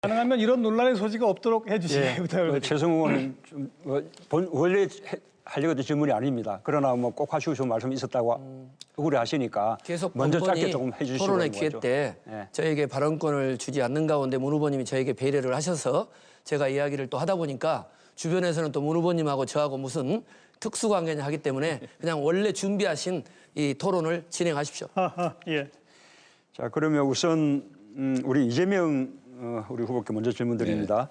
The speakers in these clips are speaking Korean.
가능하면 이런 논란의 소지가 없도록 해주시기 부탁을. 최승우 의원은 원래 하려고 질문이 아닙니다. 그러나 뭐 꼭 하시고 싶은 말씀이 있었다고 우려하시니까 계속 먼저 짧게 조금 해주시고 토론회 기회 때 저에게 발언권을 주지 않는 가운데 문 후보님이 저에게 배려를 하셔서 제가 이야기를 또 하다 보니까 주변에서는 또 문 후보님하고 저하고 무슨 특수관계냐 하기 때문에 그냥 원래 준비하신 이 토론을 진행하십시오. 예. 자, 그러면 우선 우리 이재명 우리 후보께 먼저 질문드립니다.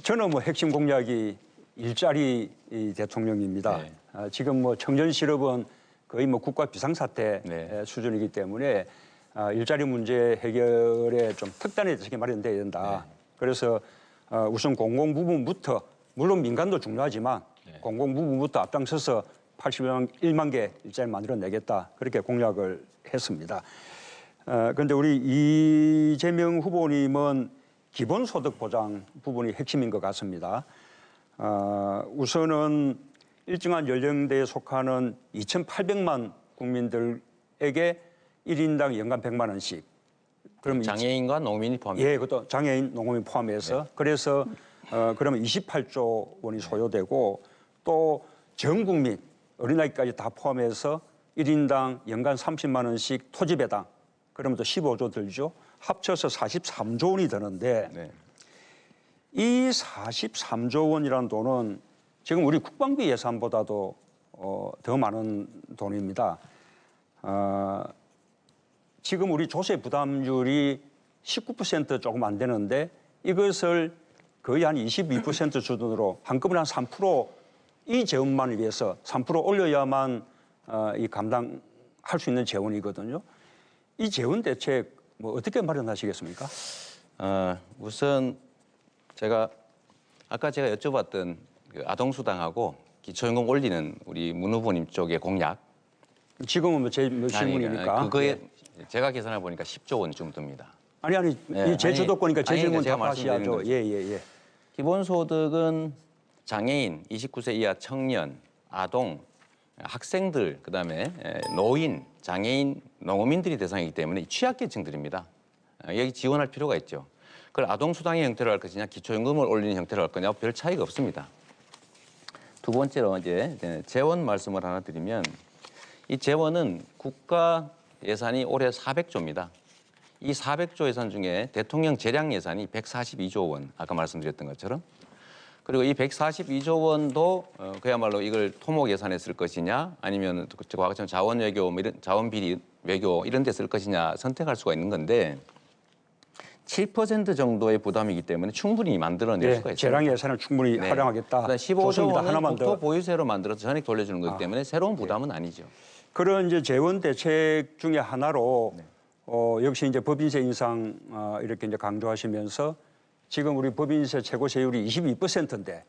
저는 뭐 핵심 공약이 일자리 대통령입니다. 지금 뭐 청년 실업은 거의 뭐 국가 비상사태 수준이기 때문에 일자리 문제 해결에 좀 특단의 대책이 마련돼야 된다. 그래서 우선 공공 부분부터 물론 민간도 중요하지만 공공 부분부터 앞장서서 81만 개 일자리 만들어내겠다. 그렇게 공약을 했습니다. 그런데 우리 이재명 후보님은 기본소득 보장 부분이 핵심인 것 같습니다. 우선은 일정한 연령대에 속하는 2,800만 국민들에게 1인당 연간 100만 원씩. 그럼 장애인과 농민이 포함해서? 예, 그것도 장애인, 농민 포함해서. 그래서 그러면 28조 원이 소요되고 또 전 국민 어린아이까지 다 포함해서 1인당 연간 30만 원씩 토지배당. 그러면 또 15조 들죠. 합쳐서 43조 원이 드는데 이 43조 원이라는 돈은 지금 우리 국방비 예산보다도 더 많은 돈입니다. 지금 우리 조세 부담률이 19% 조금 안 되는데 이것을 거의 한 22% 수준으로 한꺼번에 한 3%이 재원만을 위해서 3% 올려야만 이 감당할 수 있는 재원이거든요. 이 재원 대책 뭐 어떻게 마련하시겠습니까? 우선 아까 제가 여쭤봤던 그 아동수당하고 기초연금 올리는 우리 문 후보님 쪽의 공약. 지금은 뭐 제 질문이니까. 그거에 제가 계산해 보니까 10조 원쯤 듭니다. 아니 이 제주도권이니까 제 질문 답하셔야죠. 예. 기본소득은 장애인, 29세 이하 청년, 아동, 학생들, 그다음에 노인, 장애인, 농어민들이 대상이기 때문에 취약계층들입니다. 여기 지원할 필요가 있죠. 그걸 아동수당의 형태로 할 것이냐, 기초연금을 올리는 형태로 할 거냐 별 차이가 없습니다. 두 번째로 이제 재원 말씀을 하나 드리면 이 재원은 국가 예산이 올해 400조입니다. 이 400조 예산 중에 대통령 재량 예산이 142조 원, 아까 말씀드렸던 것처럼. 그리고 이 142조 원도 그야말로 이걸 토목 예산에 쓸 것이냐 아니면 과거처럼 자원 외교, 자원 비리 외교 이런 데 쓸 것이냐 선택할 수가 있는 건데 7% 정도의 부담이기 때문에 충분히 만들어낼 수가 있어요. 재량 예산을 충분히 활용하겠다. 15조 원은 국토 보유세로 만들어서 전액 돌려주는 거기 때문에 새로운 부담은 아니죠. 그런 이제 재원 대책 중에 하나로 역시 이제 법인세 인상 이렇게 이제 강조하시면서 지금 우리 법인세 최고 세율이 22%인데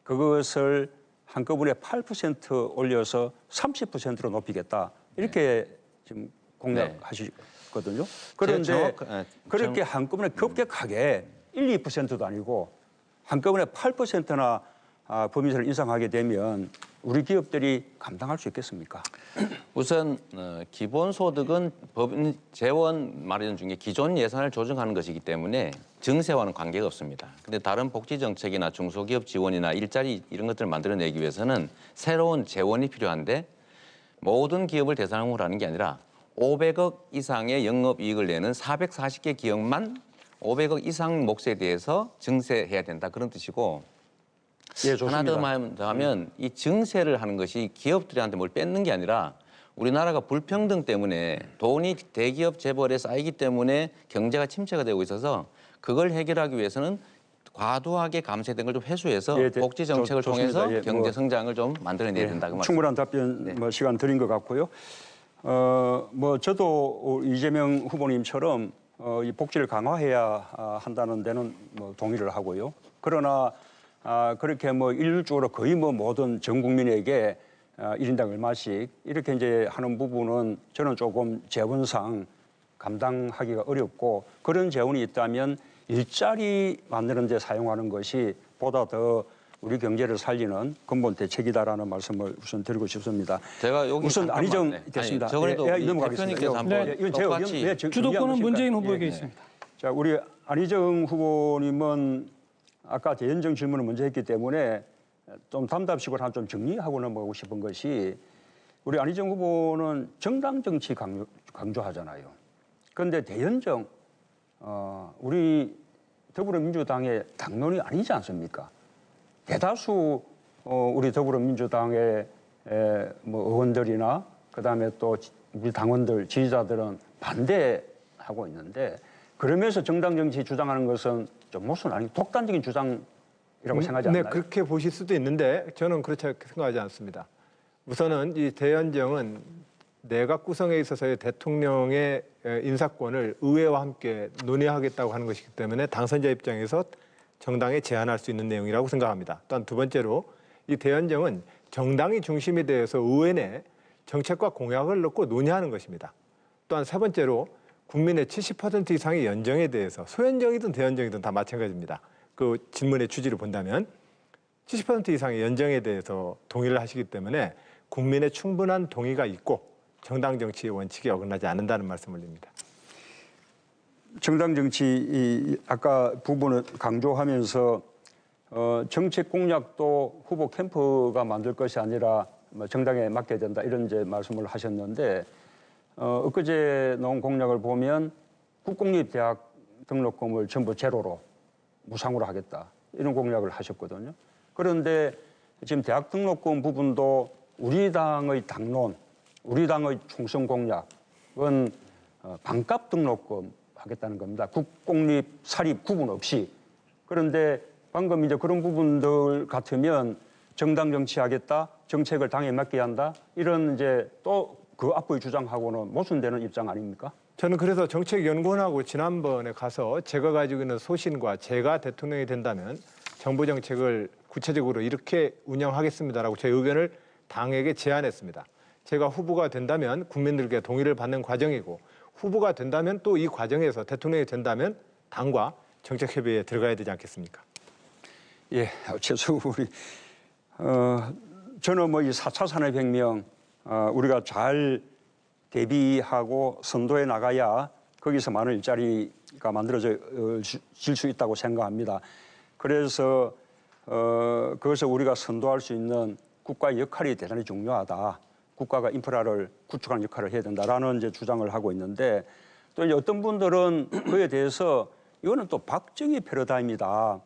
그것을 한꺼번에 8% 올려서 30%로 높이겠다 이렇게 지금 공약하시거든요. 그런데 그렇게 한꺼번에 급격하게 1, 2%도 아니고 한꺼번에 8%나 법인세를 인상하게 되면 우리 기업들이 감당할 수 있겠습니까? 우선 기본소득은 법인 재원 마련 중에 기존 예산을 조정하는 것이기 때문에 증세와는 관계가 없습니다. 근데 다른 복지 정책이나 중소기업 지원이나 일자리 이런 것들을 만들어내기 위해서는 새로운 재원이 필요한데 모든 기업을 대상으로 하는 게 아니라 500억 이상의 영업이익을 내는 440개 기업만 500억 이상 몫에 대해서 증세해야 된다 그런 뜻이고 하나 더 말하면 이 증세를 하는 것이 기업들한테 뭘 뺏는 게 아니라 우리나라가 불평등 때문에 돈이 대기업 재벌에 쌓이기 때문에 경제가 침체가 되고 있어서 그걸 해결하기 위해서는 과도하게 감세된 걸 좀 회수해서 복지 정책을 통해서 경제 성장을 좀 만들어내야 된다. 그 충분한 답변 시간 드린 것 같고요. 뭐 저도 이재명 후보님처럼 이 복지를 강화해야 한다는 데는 뭐 동의를 하고요. 그러나 그렇게 뭐 일률적으로 거의 뭐 모든 전 국민에게 1인당 얼마씩 이렇게 이제 하는 부분은 저는 조금 재원상 감당하기가 어렵고 그런 재원이 있다면 일자리 만드는 데 사용하는 것이 보다 더 우리 경제를 살리는 근본 대책이다라는 말씀을 우선 드리고 싶습니다. 제가 여기 우선 안희정 됐습니다. 저번에도 대표님께서 한번 주도권은 문재인 후보에게 있습니다. 자, 우리 안희정 후보님은 아까 대연정 질문을 먼저 했기 때문에 좀 답답식으로 한 좀 정리하고 넘어가고 싶은 것이 우리 안희정 후보는 정당 정치 강조하잖아요. 그런데 대연정 우리 더불어민주당의 당론이 아니지 않습니까? 대다수 우리 더불어민주당의 뭐 의원들이나 그다음에 또 우리 당원들 지지자들은 반대하고 있는데 그러면서 정당 정치 주장하는 것은 좀 모순 아니 독단적인 주장이라고 생각하지 않나요? 네, 그렇게 보실 수도 있는데 저는 그렇게 생각하지 않습니다. 우선은 이 대연정은 내각 구성에 있어서의 대통령의 인사권을 의회와 함께 논의하겠다고 하는 것이기 때문에 당선자 입장에서 정당에 제안할 수 있는 내용이라고 생각합니다. 또한 두 번째로 이 대연정은 정당이 중심이 되어서 의회 내 정책과 공약을 넣고 논의하는 것입니다. 또한 세 번째로 국민의 70% 이상의 연정에 대해서 소연정이든 대연정이든 다 마찬가지입니다. 그 질문의 취지를 본다면 70% 이상의 연정에 대해서 동의를 하시기 때문에 국민의 충분한 동의가 있고 정당 정치의 원칙에 어긋나지 않는다는 말씀을 드립니다. 정당 정치 아까 부분을 강조하면서 정책 공약도 후보 캠프가 만들 것이 아니라 뭐 정당에 맡겨야 된다 이런 이제 말씀을 하셨는데 엊그제 나온 공약을 보면 국공립대학 등록금을 전부 제로로 무상으로 하겠다 이런 공약을 하셨거든요. 그런데 지금 대학 등록금 부분도 우리 당의 당론, 우리 당의 총선 공약은 반값 등록금 하겠다는 겁니다. 국공립, 사립 구분 없이. 그런데 방금 이제 그런 부분들 같으면 정당 정치하겠다, 정책을 당에 맡겨야 한다 이런 이제 또 그 앞의 주장하고는 모순되는 입장 아닙니까? 저는 그래서 정책연구원하고 지난번에 가서 제가 가지고 있는 소신과 제가 대통령이 된다면 정부 정책을 구체적으로 이렇게 운영하겠습니다라고 제 의견을 당에게 제안했습니다. 제가 후보가 된다면 국민들께 동의를 받는 과정이고 후보가 된다면 또 이 과정에서 대통령이 된다면 당과 정책협의에 들어가야 되지 않겠습니까? 예, 최소 우리 저는 뭐 이 4차 산업혁명 우리가 잘 대비하고 선도해 나가야 거기서 많은 일자리가 만들어질 수 있다고 생각합니다. 그래서 그것을 우리가 선도할 수 있는 국가의 역할이 대단히 중요하다. 국가가 인프라를 구축하는 역할을 해야 된다라는 이제 주장을 하고 있는데 또 이제 어떤 분들은 그에 대해서 이거는 또 박정희 패러다임이다.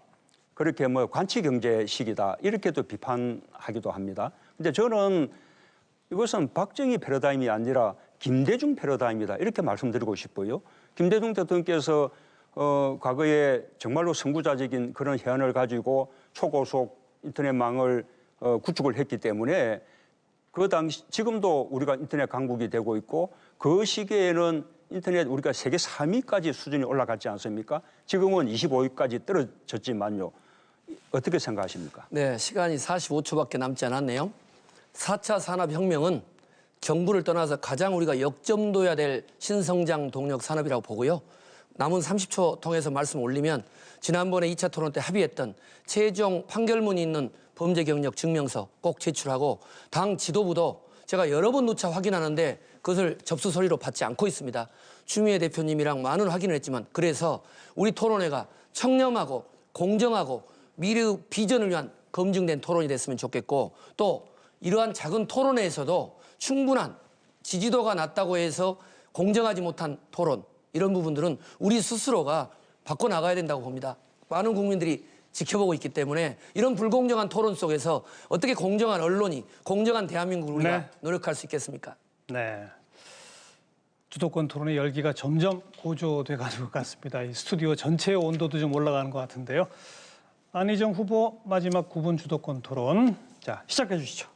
그렇게 뭐 관치 경제식이다. 이렇게 또 비판하기도 합니다. 근데 저는 이것은 박정희 패러다임이 아니라 김대중 패러다임이다. 이렇게 말씀드리고 싶어요. 김대중 대통령께서 과거에 정말로 선구자적인 그런 해안을 가지고 초고속 인터넷망을 구축을 했기 때문에 그 당시 지금도 우리가 인터넷 강국이 되고 있고 그 시기에는 인터넷 우리가 세계 3위까지 수준이 올라갔지 않습니까? 지금은 25위까지 떨어졌지만요. 어떻게 생각하십니까? 네, 시간이 45초밖에 남지 않았네요. 4차 산업혁명은 정부를 떠나서 가장 우리가 역점둬야 될 신성장 동력 산업이라고 보고요. 남은 30초 통해서 말씀 올리면 지난번에 2차 토론 때 합의했던 최종 판결문이 있는 범죄 경력 증명서 꼭 제출하고 당 지도부도 제가 여러 번 누차 확인하는데 그것을 접수 서류로 받지 않고 있습니다. 추미애 대표님이랑 많은 확인을 했지만 그래서 우리 토론회가 청렴하고 공정하고 미래 비전을 위한 검증된 토론이 됐으면 좋겠고 또 이러한 작은 토론회에서도 충분한 지지도가 낮다고 해서 공정하지 못한 토론 이런 부분들은 우리 스스로가 바꿔나가야 된다고 봅니다. 많은 국민들이 지켜보고 있기 때문에 이런 불공정한 토론 속에서 어떻게 공정한 언론이 공정한 대한민국을 우리가 네. 노력할 수 있겠습니까? 네. 주도권 토론의 열기가 점점 고조돼 가는 것 같습니다. 이 스튜디오 전체의 온도도 좀 올라가는 것 같은데요. 안희정 후보 마지막 9분 주도권 토론. 자, 시작해 주시죠.